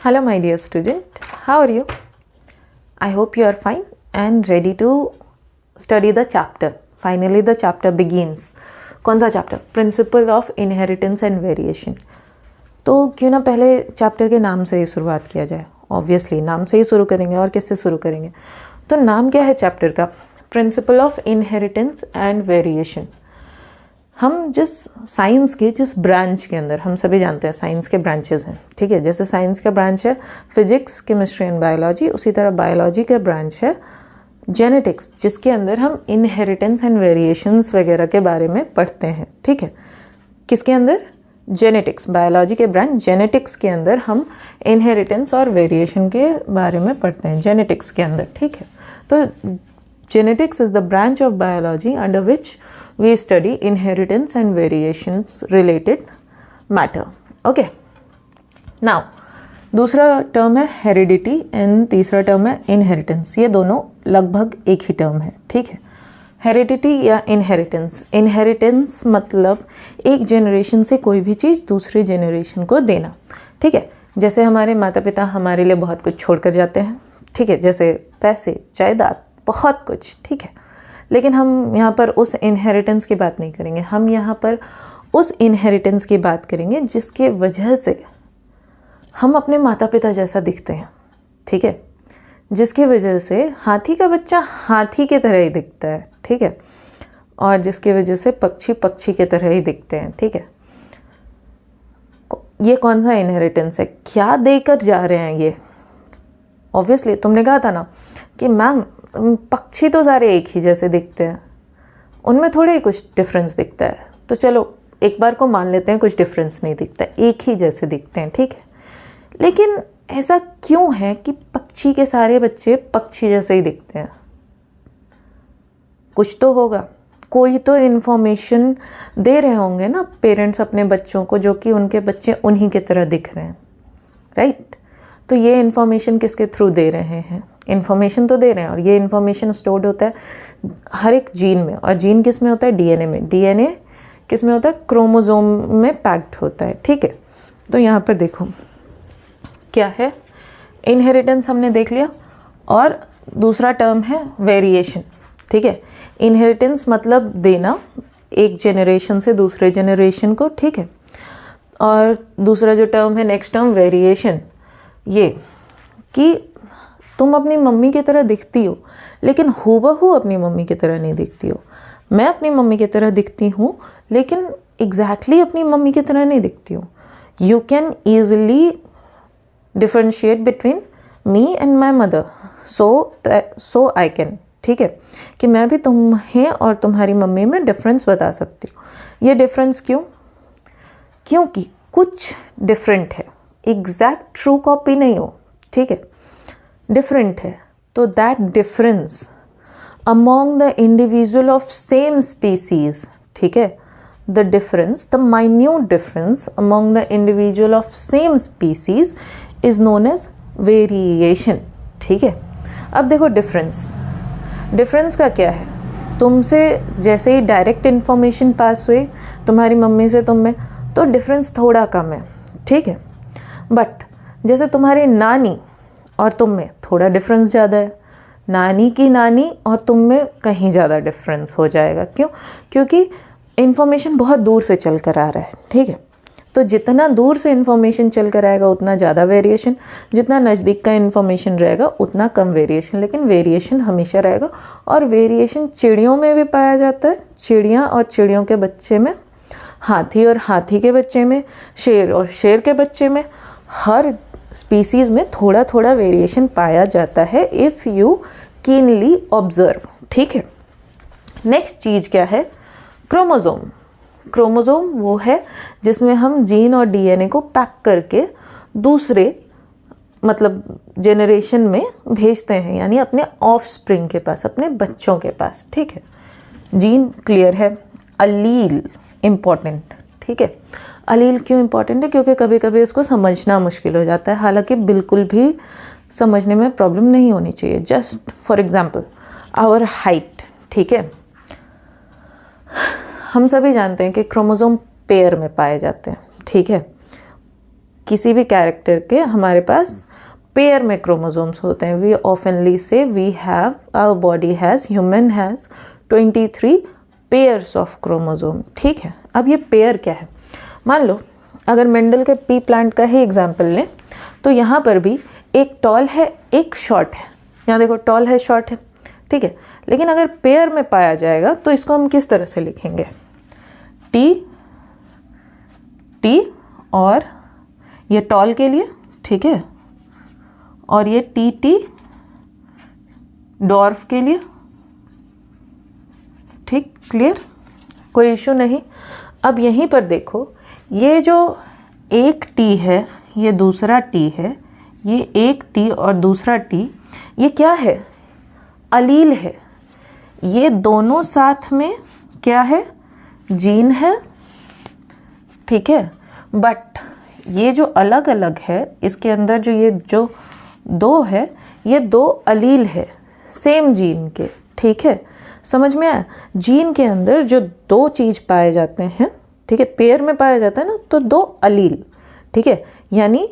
Hello, my dear student. How are you? I hope you are fine and ready to study the chapter. Finally, the chapter begins. कौन सा chapter? Principle of inheritance and variation. तो क्यों ना पहले chapter के नाम से ही शुरुआत किया जाए. ऑब्वियसली नाम से ही शुरू करेंगे, और किससे शुरू करेंगे? तो नाम क्या है चैप्टर का? Principle of inheritance and variation. हम जिस साइंस के जिस ब्रांच के अंदर, हम सभी जानते हैं साइंस के ब्रांचेस हैं, ठीक है. जैसे साइंस का ब्रांच है फिजिक्स, केमिस्ट्री एंड बायोलॉजी, उसी तरह बायोलॉजी का ब्रांच है जेनेटिक्स, जिसके अंदर हम इनहेरिटेंस एंड वेरिएशंस वगैरह के बारे में पढ़ते हैं, ठीक है. किसके अंदर? जेनेटिक्स. बायोलॉजी के ब्रांच जेनेटिक्स के अंदर हम इनहेरिटेंस और वेरिएशन के बारे में पढ़ते हैं, जेनेटिक्स के अंदर, ठीक है. तो genetics is the branch of biology under which we study inheritance and variations related matter. Okay. Now, दूसरा टर्म है heredity and तीसरा टर्म है inheritance. ये दोनों लगभग एक ही टर्म है, ठीक है. हेरिडिटी या इनहेरिटेंस. इनहेरिटेंस मतलब एक जनरेशन से कोई भी चीज़ दूसरे जनरेशन को देना, ठीक है. जैसे हमारे माता पिता हमारे लिए बहुत कुछ छोड़ कर जाते हैं, ठीक है, जैसे पैसे, जायदाद, बहुत कुछ, ठीक है. लेकिन हम यहाँ पर उस इनहेरिटेंस की बात नहीं करेंगे. हम यहाँ पर उस इनहेरिटेंस की बात करेंगे जिसके वजह से हम अपने माता पिता जैसा दिखते हैं, ठीक है. जिसकी वजह से हाथी का बच्चा हाथी की तरह ही दिखता है, ठीक है, और जिसकी वजह से पक्षी पक्षी की तरह ही दिखते हैं, ठीक है. ये कौन सा इनहेरिटेंस है? क्या देकर जा रहे हैं ये? ऑब्वियसली तुमने कहा था ना कि मैम पक्षी तो सारे एक ही जैसे दिखते हैं, उनमें थोड़े ही कुछ डिफरेंस दिखता है. तो चलो एक बार को मान लेते हैं कुछ डिफरेंस नहीं दिखता, एक ही जैसे दिखते हैं, ठीक है. लेकिन ऐसा क्यों है कि पक्षी के सारे बच्चे पक्षी जैसे ही दिखते हैं? कुछ तो होगा, कोई तो इन्फॉर्मेशन दे रहे होंगे ना पेरेंट्स अपने बच्चों को, जो कि उनके बच्चे उन्हीं की तरह दिख रहे हैं, राइट. तो ये इन्फॉर्मेशन किसके थ्रू दे रहे हैं? इन्फॉर्मेशन तो दे रहे हैं, और ये इन्फॉर्मेशन स्टोर्ड होता है हर एक जीन में. और जीन किस में होता है? डीएनए में. डीएनए किस में होता है? क्रोमोसोम में पैक्ड होता है, ठीक है. तो यहाँ पर देखो क्या है, इनहेरिटेंस हमने देख लिया, और दूसरा टर्म है वेरिएशन, ठीक है. इनहेरिटेंस मतलब देना एक जनरेशन से दूसरे जनरेशन को, ठीक है. और दूसरा जो टर्म है, नेक्स्ट टर्म वेरिएशन, ये कि तुम अपनी मम्मी की तरह दिखती हो लेकिन हूबहू अपनी मम्मी की तरह नहीं दिखती हो. मैं अपनी मम्मी की तरह दिखती हूँ लेकिन एग्जैक्टली अपनी मम्मी की तरह नहीं दिखती हूँ. You can easily differentiate between me and my mother, so I can, ठीक है, कि मैं भी तुम्हें और तुम्हारी मम्मी में डिफरेंस बता सकती हूँ. ये डिफरेंस क्यों? क्योंकि कुछ डिफरेंट है, एग्जैक्ट ट्रू कॉपी नहीं हो, ठीक है, डिफरेंट है. तो that difference among the individual of same species, ठीक है, the difference, the minute difference among the individual of same species is known as variation, ठीक है. अब देखो डिफरेंस का क्या है? तुमसे जैसे ही डायरेक्ट इन्फॉर्मेशन पास हुई तुम्हारी मम्मी से तुम में, तो डिफरेंस थोड़ा कम है, ठीक है. बट जैसे तुम्हारी नानी और तुम में थोड़ा डिफरेंस ज़्यादा है, नानी की नानी और तुम में कहीं ज़्यादा डिफरेंस हो जाएगा. क्यों? क्योंकि इन्फॉर्मेशन बहुत दूर से चल कर आ रहा है, ठीक है. तो जितना दूर से इन्फॉर्मेशन चल कर आएगा उतना ज़्यादा वेरिएशन, जितना नज़दीक का इन्फॉर्मेशन रहेगा उतना कम वेरिएशन. लेकिन वेरिएशन हमेशा रहेगा, और वेरिएशन चिड़ियों में भी पाया जाता है. चिड़ियाँ और चिड़ियों के बच्चे में, हाथी और हाथी के बच्चे में, शेर और शेर के बच्चे में, हर स्पीसीज़ में थोड़ा थोड़ा वेरिएशन पाया जाता है इफ़ यू कीनली ऑब्जर्व, ठीक है. नेक्स्ट चीज़ क्या है? क्रोमोसोम. क्रोमोसोम वो है जिसमें हम जीन और डीएनए को पैक करके दूसरे मतलब जनरेशन में भेजते हैं, यानी अपने ऑफस्प्रिंग के पास, अपने बच्चों के पास, ठीक है. जीन क्लियर है. अलील इम्पॉर्टेंट, ठीक है. अलील क्यों इम्पॉर्टेंट है? क्योंकि कभी कभी इसको समझना मुश्किल हो जाता है, हालांकि बिल्कुल भी समझने में प्रॉब्लम नहीं होनी चाहिए. Just for example our height, ठीक है. हम सभी जानते हैं कि क्रोमोसोम पेयर में पाए जाते हैं, ठीक है. किसी भी कैरेक्टर के हमारे पास पेयर में क्रोमोसोम्स होते हैं. वी ऑफनली say we have, our body has, human has 23 pairs of chromosome. ठीक है, अब ये पेयर क्या है? मान लो अगर मेंडल के पी प्लांट का ही एग्जाम्पल लें तो यहाँ पर भी एक टॉल है एक शॉर्ट है. यहाँ देखो टॉल है शॉर्ट है. ठीक है, लेकिन अगर पेयर में पाया जाएगा तो इसको हम किस तरह से लिखेंगे? टी टी और ये टॉल के लिए, ठीक है, और ये टी टी डॉर्फ के लिए. ठीक, क्लियर, कोई इशू नहीं. अब यहीं पर देखो, ये जो एक टी है, ये दूसरा टी है, ये एक टी और दूसरा टी, ये क्या है? अलील है. ये दोनों साथ में क्या है? जीन है. ठीक है, बट ये जो अलग अलग है, इसके अंदर जो ये जो दो है, ये दो अलील है सेम जीन के. ठीक है, समझ में आया? जीन के अंदर जो दो चीज़ पाए जाते हैं, ठीक है, पेयर में पाया जाता है ना, तो दो अलील. ठीक है, यानी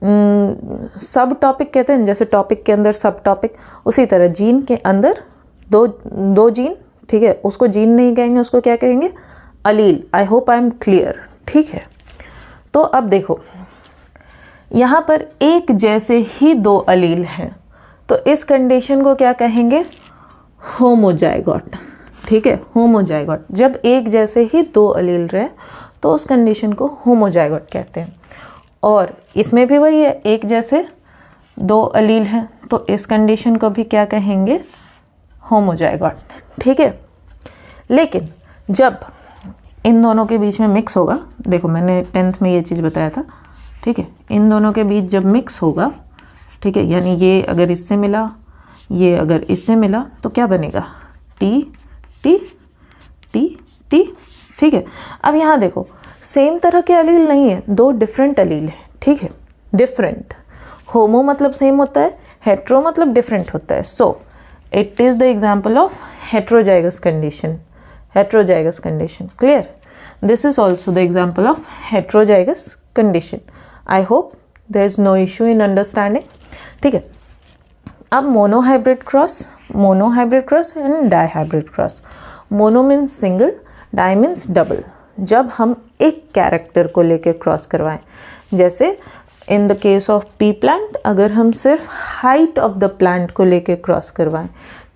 सब टॉपिक कहते हैं, जैसे टॉपिक के अंदर सब टॉपिक, उसी तरह जीन के अंदर दो जीन. ठीक है, उसको जीन नहीं कहेंगे, उसको क्या कहेंगे? अलील. I hope I am clear. ठीक है, तो अब देखो यहाँ पर एक जैसे ही दो अलील हैं, तो इस कंडीशन को क्या कहेंगे? होमोजाइगोट. ठीक है, होमोजाइगोट. जब एक जैसे ही दो अलील रहे तो उस कंडीशन को होमोजाइगोट कहते हैं. और इसमें भी वही है, एक जैसे दो अलील हैं, तो इस कंडीशन को भी क्या कहेंगे? होमोजाइगोट. ठीक है, लेकिन जब इन दोनों के बीच में मिक्स होगा, देखो मैंने 10th में ये चीज़ बताया था. ठीक है, इन दोनों के बीच जब मिक्स होगा, ठीक है, यानी ये अगर इससे मिला, ये अगर इससे मिला, तो क्या बनेगा? T T T T. ठीक है, अब यहाँ देखो सेम तरह के अलील नहीं है, दो डिफरेंट अलील है. ठीक है, डिफरेंट. होमो मतलब सेम होता है, हेट्रो मतलब डिफरेंट होता है. So it is the example of heterozygous condition. Heterozygous condition, clear? This is also the example of heterozygous condition. I hope there is no issue in understanding. ठीक है, अब monohybrid cross and dihybrid cross. Mono means single, di means double. जब हम एक character को लेके cross करवाएं, जैसे in the case of pea plant, अगर हम सिर्फ हाइट ऑफ द प्लांट को लेके क्रॉस करवाएं,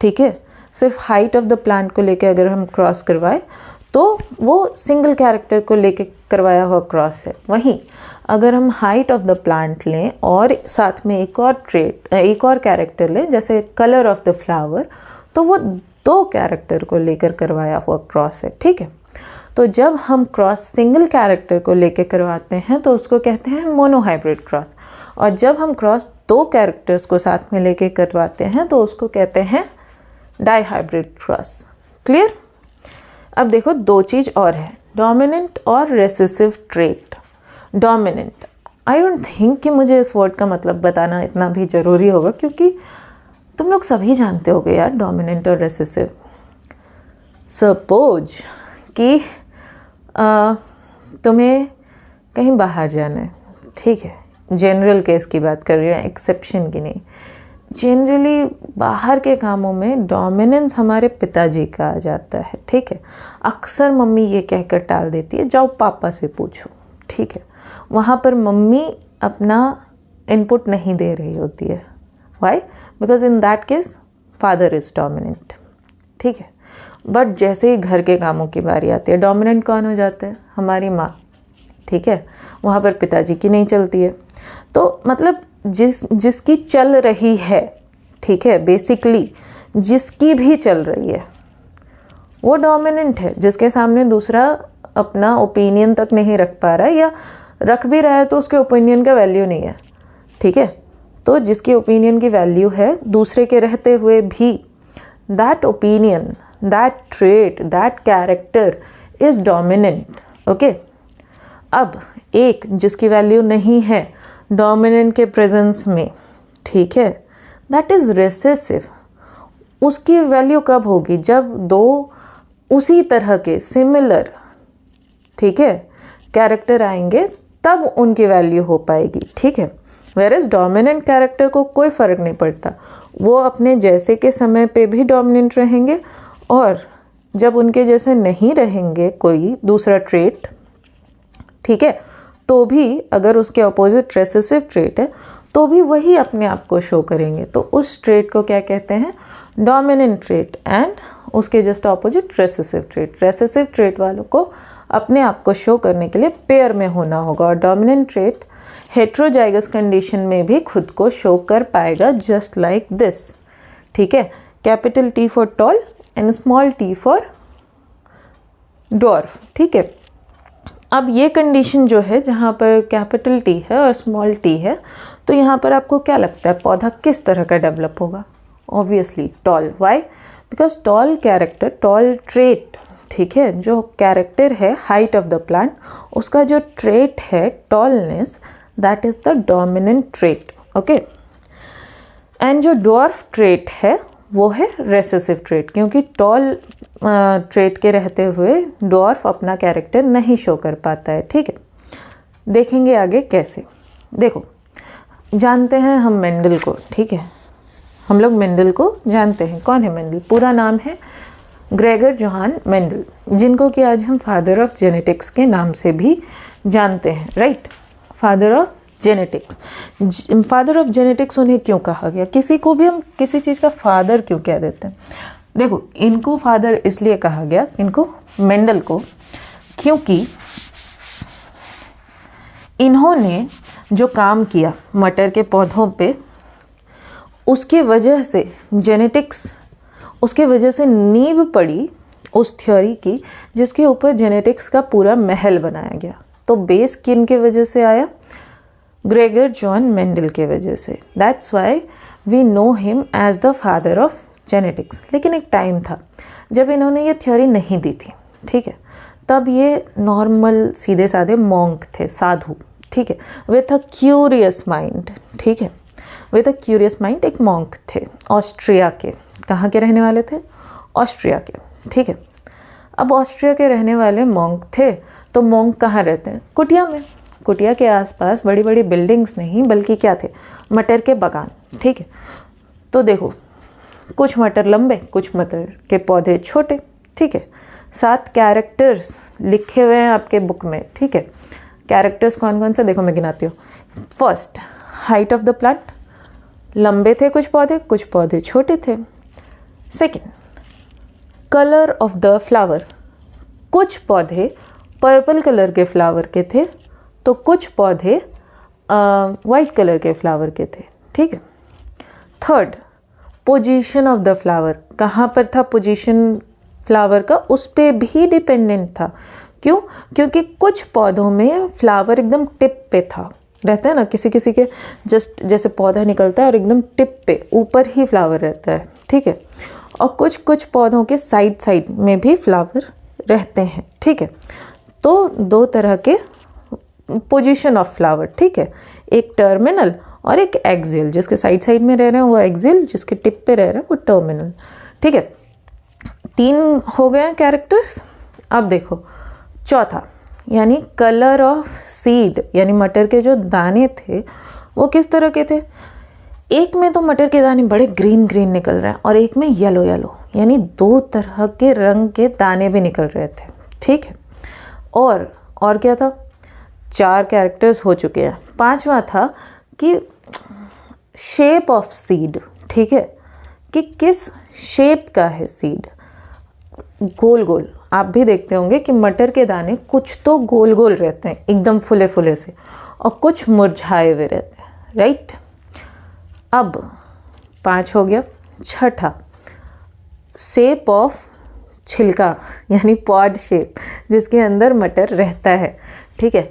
ठीक है, सिर्फ हाइट ऑफ द प्लांट को लेके अगर हम क्रॉस करवाएं तो वो सिंगल कैरेक्टर को लेके करवाया हुआ क्रॉस है. वहीं अगर हम हाइट ऑफ द प्लांट लें और साथ में एक और कैरेक्टर लें, जैसे कलर ऑफ द फ्लावर, तो वो दो कैरेक्टर को लेकर करवाया हुआ क्रॉस है. ठीक है, तो जब हम क्रॉस सिंगल कैरेक्टर को लेकर करवाते हैं तो उसको कहते हैं मोनोहाइब्रिड क्रॉस, और जब हम क्रॉस दो कैरेक्टर्स को साथ में लेके करवाते हैं तो उसको कहते हैं डाईहाइब्रिड क्रॉस. क्लियर? अब देखो दो चीज़ और है, डोमिनेंट और recessive trait. Dominant, I don't think कि मुझे इस वर्ड का मतलब बताना इतना भी ज़रूरी होगा, क्योंकि तुम लोग सभी जानते होगे यार डोमिनेंट और रेसेसिव. सपोज कि तुम्हें कहीं बाहर जाना है, ठीक है, जनरल केस की बात कर रही हूँ, एक्सेप्शन की नहीं. जनरली बाहर के कामों में डोमिनेंस हमारे पिताजी का आ जाता है. ठीक है, अक्सर मम्मी ये कहकर टाल देती है, जाओ पापा से पूछो. ठीक है, वहाँ पर मम्मी अपना इनपुट नहीं दे रही होती है. Why? Because in that case father is dominant. ठीक है, बट जैसे ही घर के कामों की बारी आती है, डोमिनेंट कौन हो जाता है? हमारी माँ. ठीक है, वहाँ पर पिताजी की नहीं चलती है. तो मतलब जिसकी चल रही है, ठीक है, बेसिकली जिसकी भी चल रही है वो डोमिनेंट है. जिसके सामने दूसरा अपना ओपिनियन तक नहीं रख पा रहा है, या रख भी रहा है तो उसके ओपिनियन का वैल्यू नहीं है. ठीक है, तो जिसकी ओपिनियन की वैल्यू है दूसरे के रहते हुए भी, that opinion, that trait, that character is dominant. Okay, अब एक जिसकी वैल्यू नहीं है डोमिनेंट के प्रेजेंस में, ठीक है, दैट इज़ रेसेसिव. उसकी वैल्यू कब होगी? जब दो उसी तरह के सिमिलर, ठीक है, कैरेक्टर आएंगे तब उनकी वैल्यू हो पाएगी, ठीक है। वेयरएज डोमिनेंट कैरेक्टर को कोई फ़र्क नहीं पड़ता, वो अपने जैसे के समय पे भी डोमिनेंट रहेंगे, और जब उनके जैसे नहीं रहेंगे कोई दूसरा ट्रेट, ठीक है, तो भी अगर उसके अपोजिट रेसेसिव ट्रेट है तो भी वही अपने आप को शो करेंगे। तो उस ट्रेट को क्या कहते हैं? Dominant trait. एंड उसके just opposite recessive trait. Recessive trait वालों को अपने आप को शो करने के लिए पेयर में होना होगा, और डोमिनेंट ट्रेट हेट्रोजाइगस कंडीशन में भी खुद को शो कर पाएगा, जस्ट लाइक दिस, ठीक है। Capital T for tall and small t for dwarf, ठीक है। अब ये कंडीशन जो है जहाँ पर कैपिटल T है और स्मॉल t है, तो यहाँ पर आपको क्या लगता है पौधा किस तरह का डेवलप होगा? Obviously tall. Why? Because tall character, tall trait, ठीक है, जो कैरेक्टर है हाइट ऑफ द प्लांट, उसका जो ट्रेट है tallness, that is the dominant trait, okay. And जो डॉर्फ ट्रेट है वो है रेसेसिव ट्रेट, क्योंकि टॉल ट्रेट के रहते हुए डॉर्फ अपना कैरेक्टर नहीं शो कर पाता है, ठीक है। देखेंगे आगे कैसे। देखो, जानते हैं हम मेंडल को, ठीक है, हम लोग मेंडल को जानते हैं। कौन है मेंडल? पूरा नाम है ग्रेगर जोहान मेंडल, जिनको कि आज हम फादर ऑफ जेनेटिक्स के नाम से भी जानते हैं, right. Father of genetics. Father of genetics उन्हें क्यों कहा गया? किसी को भी हम किसी चीज़ का फादर क्यों कह देते हैं? देखो, इनको फादर इसलिए कहा गया, इनको मेंडल को, क्योंकि इन्होंने जो काम किया मटर के पौधों पे, उसके वजह से जेनेटिक्स, उसके वजह से नींव पड़ी उस थ्योरी की जिसके ऊपर जेनेटिक्स का पूरा महल बनाया गया। तो बेस किन के वजह से आया? ग्रेगर जॉन मेंडल के वजह से। That's why we know him as the father of genetics. लेकिन एक टाइम था जब इन्होंने ये थ्योरी नहीं दी थी, ठीक है। तब ये नॉर्मल सीधे साधे मॉन्क थे, साधु, ठीक है, विथ अ क्यूरियस माइंड, ठीक है, विथ अ क्यूरियस माइंड। एक मॉन्क थे ऑस्ट्रिया के। कहाँ के रहने वाले थे? ऑस्ट्रिया के, ठीक है। अब ऑस्ट्रिया के रहने वाले मॉन्क थे, तो मॉन्क कहाँ रहते हैं? कुटिया में। कुटिया के आसपास बड़ी बड़ी बिल्डिंग्स नहीं, बल्कि क्या थे? मटर के बागान, ठीक है। तो देखो, कुछ मटर लंबे, कुछ मटर के पौधे छोटे, ठीक है। 7 कैरेक्टर्स लिखे हुए हैं आपके बुक में, ठीक है। कैरेक्टर्स कौन कौन से? देखो मैं गिनाती हूँ। First, height of the plant, लंबे थे कुछ पौधे छोटे थे। Second, colour of the flower, कुछ पौधे पर्पल कलर के फ्लावर के थे, तो कुछ पौधे वाइट कलर के फ्लावर के थे, ठीक है। Third, position of the flower, कहाँ पर था पोजीशन फ्लावर का, उस पे भी डिपेंडेंट था। क्यों? क्योंकि कुछ पौधों में फ्लावर एकदम टिप पे था, रहता है ना, किसी किसी के जस्ट जैसे पौधा निकलता है और एकदम टिप पे ऊपर ही फ्लावर रहता है, ठीक है। और कुछ कुछ पौधों के साइड साइड में भी फ्लावर रहते हैं, ठीक है। तो 2 तरह के पोजीशन ऑफ फ्लावर, ठीक है, एक टर्मिनल और एक एक्सियल। जिसके साइड साइड में रह रहे हैं वो एक्सियल, जिसके टिप पे रह रहे हैं वो टर्मिनल, ठीक है। 3 हो गए कैरेक्टर्स। अब देखो चौथा, यानी कलर ऑफ सीड, यानी मटर के जो दाने थे वो किस तरह के थे? एक में तो मटर के दाने बड़े ग्रीन ग्रीन निकल रहे हैं और एक में येलो येलो, यानी 2 तरह के रंग के दाने भी निकल रहे थे, ठीक है। और क्या था? 4 कैरेक्टर्स हो चुके हैं। 5वां था कि शेप ऑफ सीड, ठीक है, कि किस शेप का है सीड। गोल गोल, आप भी देखते होंगे कि मटर के दाने कुछ तो गोल गोल रहते हैं एकदम फुले फुले से, और कुछ मुरझाए हुए रहते हैं, राइट। अब 5 हो गया। छठा, शेप ऑफ छिलका, यानी पॉड शेप, जिसके अंदर मटर रहता है, ठीक है।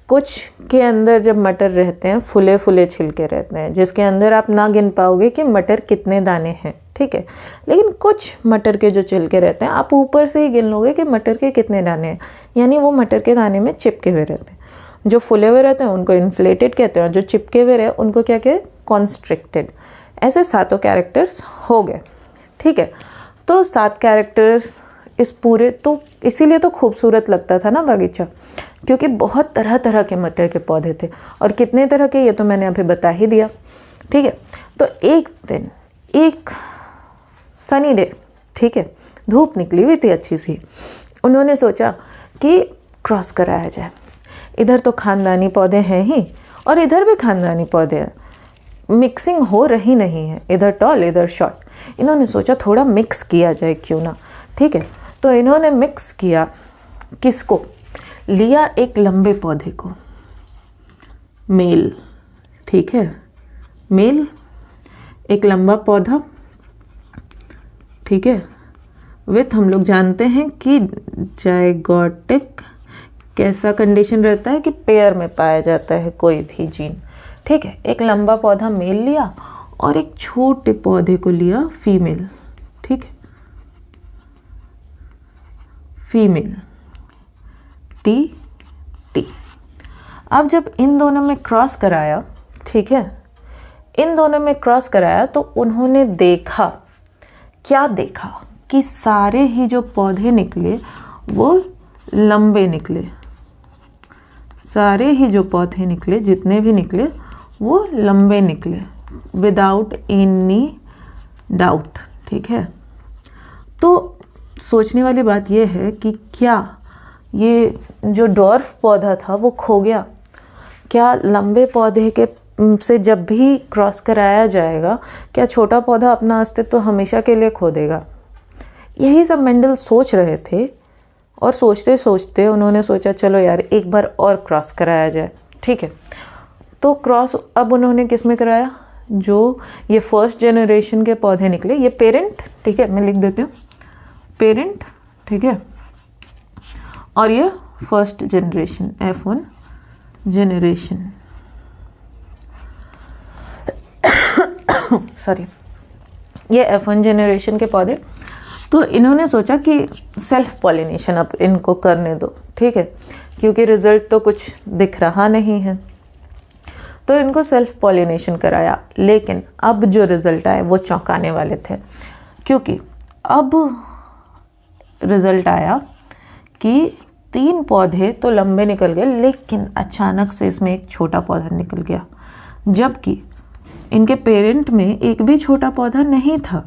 कुछ के अंदर जब मटर रहते हैं फुले फुले छिलके रहते हैं, जिसके अंदर आप ना गिन पाओगे कि मटर कितने दाने हैं, ठीक है। लेकिन कुछ मटर के जो छिलके रहते हैं आप ऊपर से ही गिन लोगे कि मटर के कितने दाने हैं, यानी वो मटर के दाने में चिपके हुए रहते हैं। जो फुले हुए रहते हैं उनको इन्फ्लेटेड कहते हैं, और जो चिपके हुए रहे उनको क्या कहते हैं? कॉन्स्ट्रिक्टेड। ऐसे 7 कैरेक्टर्स हो गए, ठीक है। तो 7 कैरेक्टर्स इस पूरे, तो इसीलिए तो खूबसूरत लगता था ना बागीचा, क्योंकि बहुत तरह तरह के मटर के पौधे थे। और कितने तरह के ये तो मैंने अभी बता ही दिया, ठीक है। तो एक दिन एक सनी डे, ठीक है, धूप निकली हुई थी अच्छी सी, उन्होंने सोचा कि क्रॉस कराया जाए। इधर तो खानदानी पौधे हैं ही और इधर भी खानदानी पौधे हैं, मिक्सिंग हो रही नहीं है, इधर टॉल इधर शॉर्ट। इन्होंने सोचा थोड़ा मिक्स किया जाए क्यों ना, ठीक है। तो इन्होंने मिक्स किया, किसको लिया, एक लंबे पौधे को, मेल, ठीक है, मेल, एक लंबा पौधा, ठीक है, विथ हम लोग जानते हैं कि जायगोटिक कैसा कंडीशन रहता है कि पेयर में पाया जाता है कोई भी जीन, ठीक है। एक लंबा पौधा मेल लिया और एक छोटे पौधे को लिया फीमेल, ठीक है, फीमेल, टी टी। अब जब इन दोनों में क्रॉस कराया, ठीक है, इन दोनों में क्रॉस कराया तो उन्होंने देखा, क्या देखा कि सारे ही जो पौधे निकले वो लंबे निकले, सारे ही जो पौधे निकले, जितने भी निकले वो लंबे निकले, विदाउट एनी डाउट, ठीक है। तो सोचने वाली बात यह है कि क्या ये जो डॉर्फ पौधा था वो खो गया? क्या लंबे पौधे के से जब भी क्रॉस कराया जाएगा, क्या छोटा पौधा अपना अस्तित्व तो हमेशा के लिए खो देगा? यही सब मेंडल सोच रहे थे और सोचते सोचते उन्होंने सोचा चलो यार एक बार और क्रॉस कराया जाए, ठीक है। तो क्रॉस अब उन्होंने किस में कराया, जो ये फर्स्ट जनरेशन के पौधे निकले, ये पेरेंट, ठीक है, मैं लिख देती हूँ पेरेंट, ठीक है, और ये first generation F1 generation sorry, ये F1 जनरेशन के पौधे। तो इन्होंने सोचा कि सेल्फ पॉलिनेशन अब इनको करने दो, ठीक है, क्योंकि रिजल्ट तो कुछ दिख रहा नहीं है। तो इनको सेल्फ पॉलिनेशन कराया, लेकिन अब जो रिजल्ट आए वो चौंकाने वाले थे, क्योंकि अब रिजल्ट आया कि 3 पौधे तो लंबे निकल गए, लेकिन अचानक से इसमें एक छोटा पौधा निकल गया, जबकि इनके पेरेंट में एक भी छोटा पौधा नहीं था।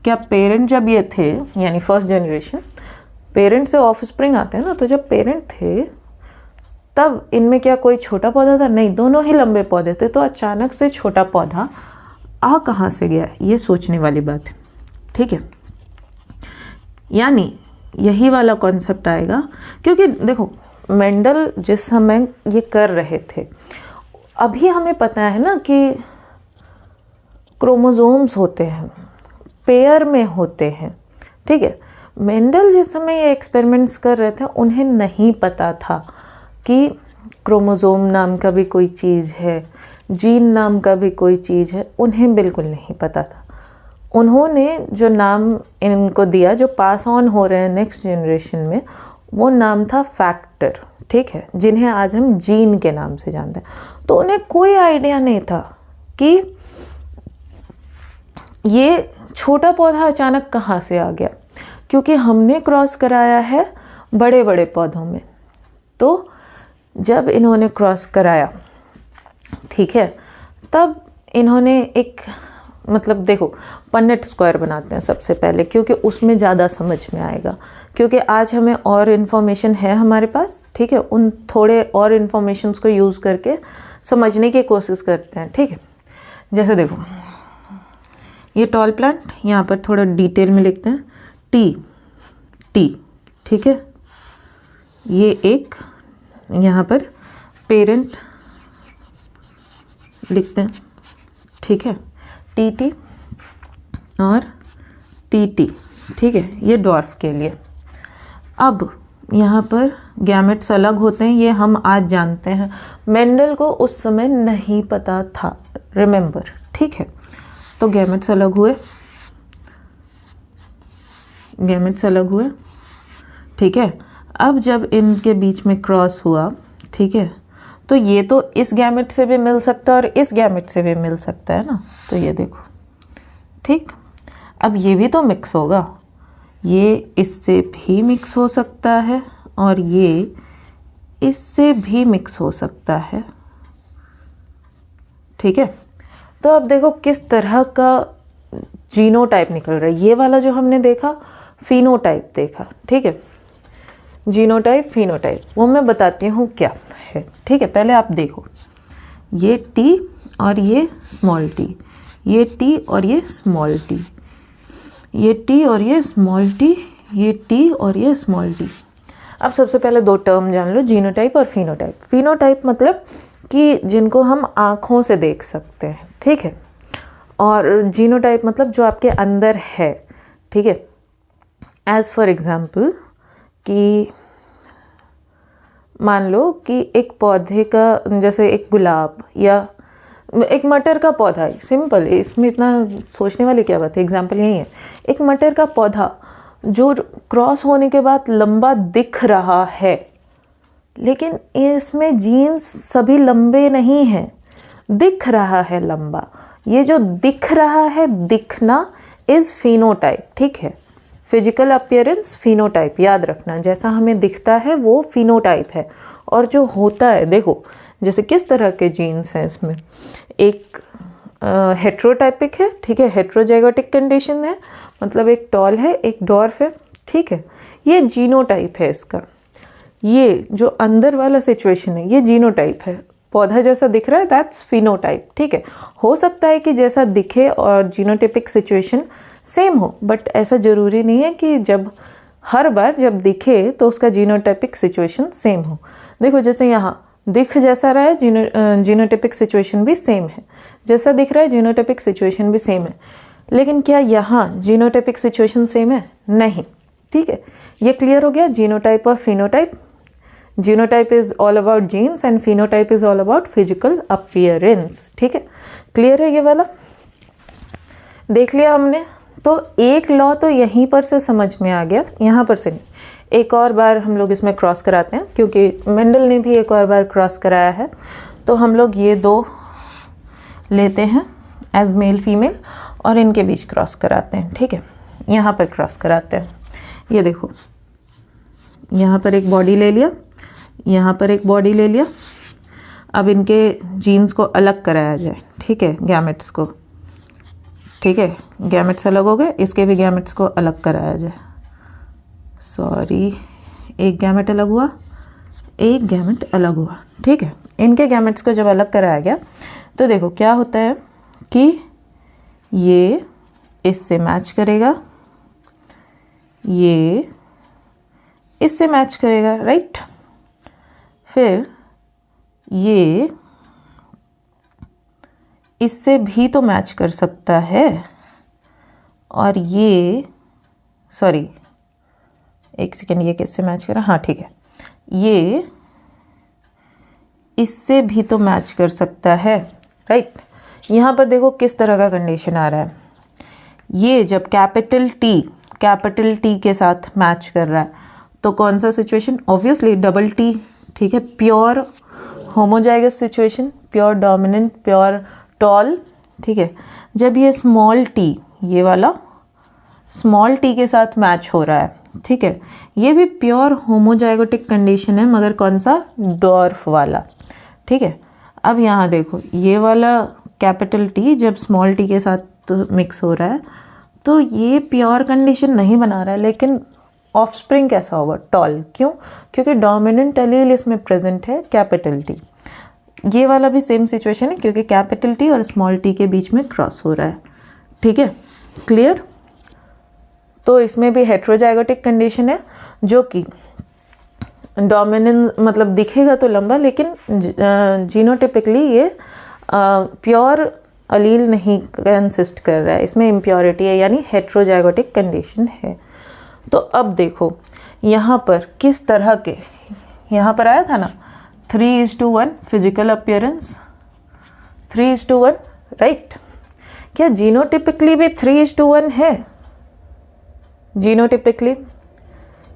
क्या पेरेंट जब ये थे, यानी फर्स्ट जनरेशन, पेरेंट से ऑफस्प्रिंग आते हैं ना, तो जब पेरेंट थे तब इनमें क्या कोई छोटा पौधा था? नहीं, दोनों ही लंबे पौधे थे। तो अचानक से छोटा पौधा आ कहाँ से गया, ये सोचने वाली बात है, ठीक है। यानी यही वाला कॉन्सेप्ट आएगा, क्योंकि देखो मेंडल जिस समय ये कर रहे थे, अभी हमें पता है ना कि क्रोमोसोम्स होते हैं, पेयर में होते हैं, ठीक है। मेंडल जिस समय ये एक्सपेरिमेंट्स कर रहे थे उन्हें नहीं पता था कि क्रोमोसोम नाम का भी कोई चीज़ है, जीन नाम का भी कोई चीज़ है, उन्हें बिल्कुल नहीं पता था। उन्होंने जो नाम इनको दिया, जो पास ऑन हो रहे हैं नेक्स्ट जनरेशन में, वो नाम था फैक्टर, ठीक है, जिन्हें आज हम जीन के नाम से जानते हैं। तो उन्हें कोई आइडिया नहीं था कि ये छोटा पौधा अचानक कहाँ से आ गया, क्योंकि हमने क्रॉस कराया है बड़े बड़े पौधों में। तो जब इन्होंने क्रॉस कराया, ठीक है, तब इन्होंने एक, मतलब देखो पन्नेट स्क्वायर बनाते हैं सबसे पहले, क्योंकि उसमें ज़्यादा समझ में आएगा, क्योंकि आज हमें और इन्फॉर्मेशन है हमारे पास, ठीक है। उन थोड़े और इन्फॉर्मेशंस को यूज़ करके समझने की कोशिश करते हैं, ठीक है। जैसे देखो ये टॉल प्लांट, यहाँ पर थोड़ा डिटेल में लिखते हैं टी, ठीक है। ये एक यहाँ पर पेरेंट लिखते हैं, ठीक है, टी और टी, ठीक है, ये डॉर्फ के लिए। अब यहाँ पर गैमेट्स अलग होते हैं, ये हम आज जानते हैं, मेंडल को उस समय नहीं पता था, रिमेंबर, ठीक है। तो गैमेट्स अलग हुए, ठीक है। अब जब इनके बीच में क्रॉस हुआ, ठीक है, तो ये तो इस गैमेट से भी मिल सकता है और इस गैमेट से भी मिल सकता है ना, तो ये देखो, ठीक। अब ये भी तो मिक्स होगा, ये इससे भी मिक्स हो सकता है और ये इससे भी मिक्स हो सकता है, ठीक है। तो अब देखो किस तरह का जीनोटाइप निकल रहा है। ये वाला जो हमने देखा फिनोटाइप देखा, ठीक है, जीनोटाइप फिनोटाइप, वो मैं बताती हूँ क्या है, ठीक है। पहले आप देखो, ये टी और ये स्मॉल टी, ये टी और ये स्मॉल टी, ये टी और ये स्मॉल टी, ये टी और ये स्मॉल टी। अब सबसे पहले दो टर्म जान लो, जीनोटाइप और फिनोटाइप। फिनोटाइप मतलब कि जिनको हम आँखों से देख सकते हैं, ठीक है, और जीनोटाइप मतलब जो आपके अंदर है, ठीक है। एज फॉर एग्जाम्पल कि मान लो कि एक पौधे का, जैसे एक गुलाब या एक मटर का पौधा है, सिंपल, इसमें इतना सोचने वाली क्या बात है, एग्जाम्पल यही है। एक मटर का पौधा जो क्रॉस होने के बाद लंबा दिख रहा है, लेकिन इसमें जीन्स सभी लंबे नहीं हैं, दिख रहा है लंबा। ये जो दिख रहा है, दिखना इज़ फिनोटाइप, ठीक है। फिजिकल अपीयरेंस फिनोटाइप, याद रखना, जैसा हमें दिखता है वो फिनोटाइप है। और जो होता है, देखो जैसे किस तरह के जीन्स हैं इसमें, एक हेट्रोटाइपिक है, ठीक है, हेट्रोजाइगोटिक कंडीशन है, मतलब एक टॉल है एक डॉर्फ है, ठीक है। ये जीनोटाइप है इसका। ये जो अंदर वाला सिचुएशन है ये जीनोटाइप है, पौधा जैसा दिख रहा है दैट्स फिनोटाइप, ठीक है। हो सकता है कि जैसा दिखे और जीनोटाइपिक सिचुएशन सेम हो, बट ऐसा ज़रूरी नहीं है कि जब हर बार जब दिखे तो उसका जीनोटाइपिक सिचुएशन सेम हो। देखो जैसे यहाँ दिख जैसा रहा है, जीनोटाइपिक सिचुएशन भी सेम है, जैसा दिख रहा है जीनोटाइपिक सिचुएशन भी सेम है, लेकिन क्या यहाँ जीनोटाइपिक सिचुएशन सेम है? नहीं, ठीक है। ये क्लियर हो गया, जीनोटाइप और phenotype. Genotype is all about genes and phenotype is all about physical appearance, ठीक है। क्लियर है ये वाला, देख लिया हमने। तो एक लॉ तो यहीं पर से समझ में आ गया, यहाँ पर से नहीं। एक और बार हम लोग इसमें क्रॉस कराते हैं, क्योंकि मेंडल ने भी एक और बार क्रॉस कराया है, तो हम लोग ये दो लेते हैं एज मेल फीमेल और इनके बीच क्रॉस कराते हैं, ठीक है। यहाँ पर क्रॉस कराते हैं, ये देखो, यहाँ पर एक बॉडी ले लिया, यहाँ पर एक बॉडी ले लिया। अब इनके जीन्स को अलग कराया जाए, ठीक है, गैमेट्स को, ठीक है, गैमेट्स अलग हो गए, इसके भी गैमेट्स को अलग कराया जाए। सॉरी, एक गैमेट अलग हुआ, एक गैमेट अलग हुआ, ठीक है। इनके गैमेट्स को जब अलग कराया गया तो देखो क्या होता है कि ये इससे मैच करेगा, ये इससे मैच करेगा, राइट। फिर ये इससे भी तो मैच कर सकता है, और ये, सॉरी एक सेकेंड, ये किससे मैच कर रहा है? हाँ ठीक है, ये इससे भी तो मैच कर सकता है, राइट। यहाँ पर देखो किस तरह का कंडीशन आ रहा है, ये जब कैपिटल टी के साथ मैच कर रहा है तो कौन सा सिचुएशन? ऑब्वियसली डबल टी, ठीक है, pure homozygous situation, pure dominant, pure tall, ठीक है। जब ये स्मॉल टी, ये वाला स्मॉल टी के साथ मैच हो रहा है, ठीक है, ये भी प्योर होमोजाइगोटिक कंडीशन है, मगर कौन सा? डॉर्फ वाला, ठीक है। अब यहाँ देखो, ये वाला कैपिटल टी जब स्मॉल टी के साथ मिक्स हो रहा है तो ये प्योर कंडीशन नहीं बना रहा है, लेकिन ऑफस्प्रिंग कैसा होगा? टॉल। क्यों? क्योंकि डोमिनेंट एलील इसमें प्रेजेंट है, कैपिटल टी। ये वाला भी सेम सिचुएशन है, क्योंकि कैपिटल टी और स्मॉल टी के बीच में क्रॉस हो रहा है, ठीक है, क्लियर। तो इसमें भी हेट्रोजाइगोटिक कंडीशन है, जो कि डोमिनेंस मतलब दिखेगा तो लंबा, लेकिन जीनोटिपिकली ये प्योर अलील नहीं कंसिस्ट कर रहा है, इसमें इम्प्योरिटी है, यानी हेट्रोजाइगोटिक कंडीशन है। तो अब देखो यहाँ पर किस तरह के, यहाँ पर आया था ना 3:1 फिजिकल अपीयरेंस, 3:1, राइट। क्या जीनोटिपिकली भी 3:1 है? जीनोटिपिकली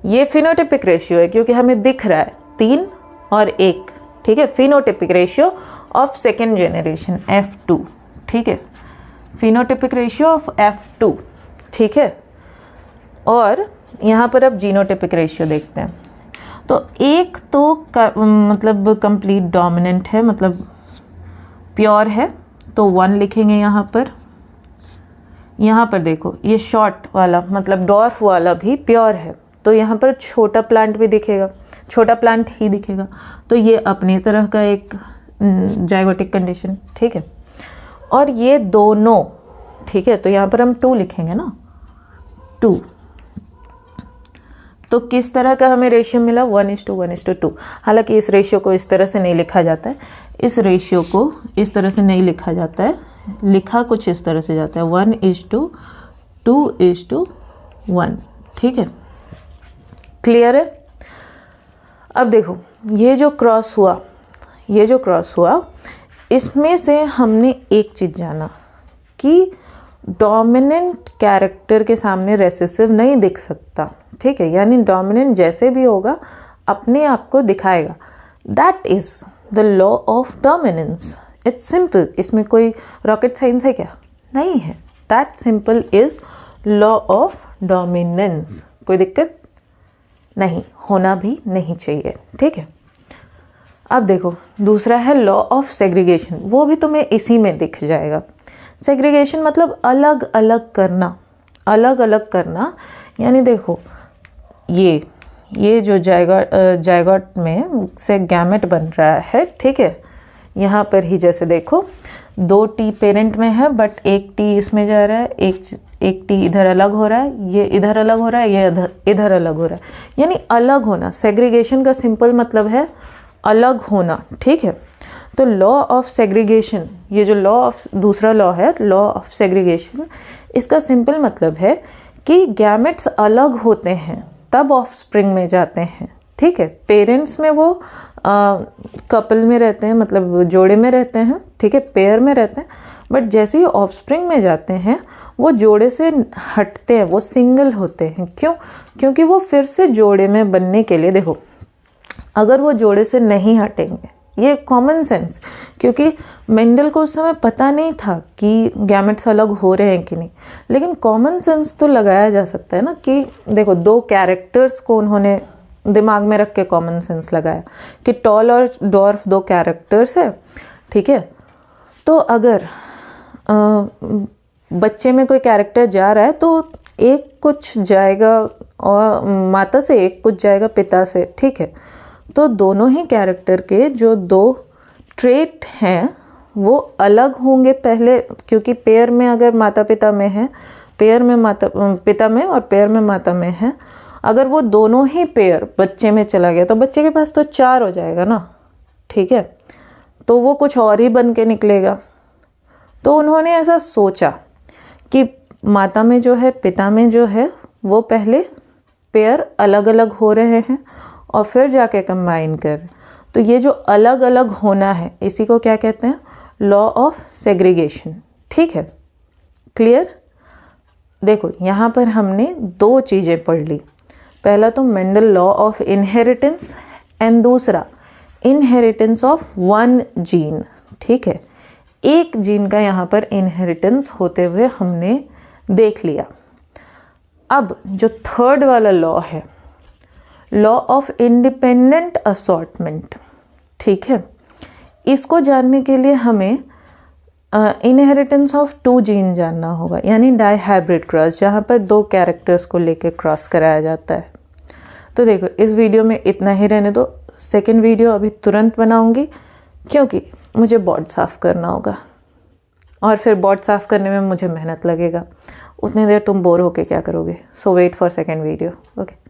ये फिनोटिपिक रेशियो है, क्योंकि हमें दिख रहा है 3 और 1, ठीक है। Phenotypic ratio of second generation F2, ठीक है, फिनोटिपिक रेशियो ऑफ F2, ठीक है। और यहाँ पर अब जीनोटाइपिक रेशियो देखते हैं। तो एक तो मतलब कंप्लीट डोमिनेंट है, मतलब प्योर है, तो 1 लिखेंगे यहाँ पर। यहाँ पर देखो ये शॉर्ट वाला मतलब डॉर्फ वाला भी प्योर है, तो यहाँ पर छोटा प्लांट भी दिखेगा, छोटा प्लांट ही दिखेगा, तो ये अपनी तरह का एक जाइगोटिक कंडीशन, ठीक है। और ये दोनों, ठीक है, तो यहाँ पर हम 2 लिखेंगे ना, 2। तो किस तरह का हमें रेशियो मिला, 1:1:2। हालांकि इस रेशियो को इस तरह से नहीं लिखा जाता है, इस रेशियो को इस तरह से नहीं लिखा जाता है, लिखा कुछ इस तरह से जाता है 1:2:1, ठीक है, क्लियर है। अब देखो ये जो क्रॉस हुआ, इसमें से हमने एक चीज़ जाना कि डोमिनेंट कैरेक्टर के सामने रेसेसिव नहीं दिख सकता, ठीक है, यानी डोमिनेंट जैसे भी होगा अपने आप को दिखाएगा। That is the law of dominance. It's simple, इसमें कोई रॉकेट साइंस है क्या? नहीं है। That simple is law of dominance, कोई दिक्कत नहीं, होना भी नहीं चाहिए, ठीक है। अब देखो दूसरा है लॉ ऑफ सेग्रीगेशन, वो भी तुम्हें इसी में दिख जाएगा। सेग्रीगेशन मतलब अलग अलग करना, यानी देखो ये जो जायगोट में से गैमेट बन रहा है, ठीक है, यहाँ पर ही जैसे देखो 2 टी पेरेंट में है, बट 1 टी इसमें जा रहा है, एक टी इधर अलग हो रहा है, ये इधर अलग हो रहा है, ये इधर अलग हो रहा है, यानी अलग होना। सेग्रीगेशन का सिंपल मतलब है अलग होना, ठीक है। तो लॉ ऑफ सेग्रीगेशन, ये जो दूसरा लॉ है, लॉ ऑफ सेग्रीगेशन, इसका सिंपल मतलब है कि गैमेट्स अलग होते हैं तब ऑफस्प्रिंग में जाते हैं, ठीक है। पेरेंट्स में वो कपल में रहते हैं, मतलब जोड़े में रहते हैं, ठीक है, पेयर में रहते हैं, बट जैसे ही ऑफस्प्रिंग में जाते हैं वो जोड़े से हटते हैं, वो सिंगल होते हैं। क्यों? क्योंकि वो फिर से जोड़े में बनने के लिए, देखो अगर वो जोड़े से नहीं हटेंगे, ये कॉमन सेंस, क्योंकि मेंडल को उस समय पता नहीं था कि गैमेट्स अलग हो रहे हैं कि नहीं, लेकिन कॉमन सेंस तो लगाया जा सकता है ना कि देखो 2 कैरेक्टर्स को उन्होंने दिमाग में रख के कॉमन सेंस लगाया कि टॉल और डॉर्फ 2 कैरेक्टर्स है, ठीक है। तो अगर बच्चे में कोई कैरेक्टर जा रहा है तो एक कुछ जाएगा और माता से, एक कुछ जाएगा पिता से, ठीक है। तो दोनों ही कैरेक्टर के जो 2 ट्रेट हैं वो अलग होंगे पहले, क्योंकि पेयर में अगर माता पिता में है, पेयर में माता पिता में और पेयर में माता में है, अगर वो दोनों ही पेयर बच्चे में चला गया तो बच्चे के पास तो 4 हो जाएगा ना, ठीक है, तो वो कुछ और ही बन के निकलेगा। तो उन्होंने ऐसा सोचा कि माता में जो है, पिता में जो है, वो पहले पेयर अलग अलग हो रहे हैं और फिर जाके कंबाइन कर, तो ये जो अलग अलग होना है इसी को क्या कहते हैं? लॉ ऑफ सेग्रीगेशन, ठीक है, क्लियर। देखो यहाँ पर हमने 2 चीज़ें पढ़ ली, पहला तो Mendel law of inheritance and दूसरा इनहेरिटेंस ऑफ 1 जीन, ठीक है, एक जीन का यहाँ पर इनहेरिटेंस होते हुए हमने देख लिया। अब जो थर्ड वाला लॉ है, लॉ ऑफ इंडिपेंडेंट असॉर्टमेंट, ठीक है, इसको जानने के लिए हमें इनहेरिटेंस ऑफ 2 जीन जानना होगा, यानी डाइहाइब्रिड क्रॉस, जहाँ पर 2 कैरेक्टर्स को लेके क्रॉस कराया जाता है। तो देखो इस वीडियो में इतना ही रहने दो, सेकेंड वीडियो अभी तुरंत बनाऊंगी क्योंकि मुझे बोर्ड साफ़ करना होगा और फिर बोर्ड साफ़ करने में मुझे मेहनत लगेगा, उतनी देर तुम बोर होके क्या करोगे। So wait for second video, okay.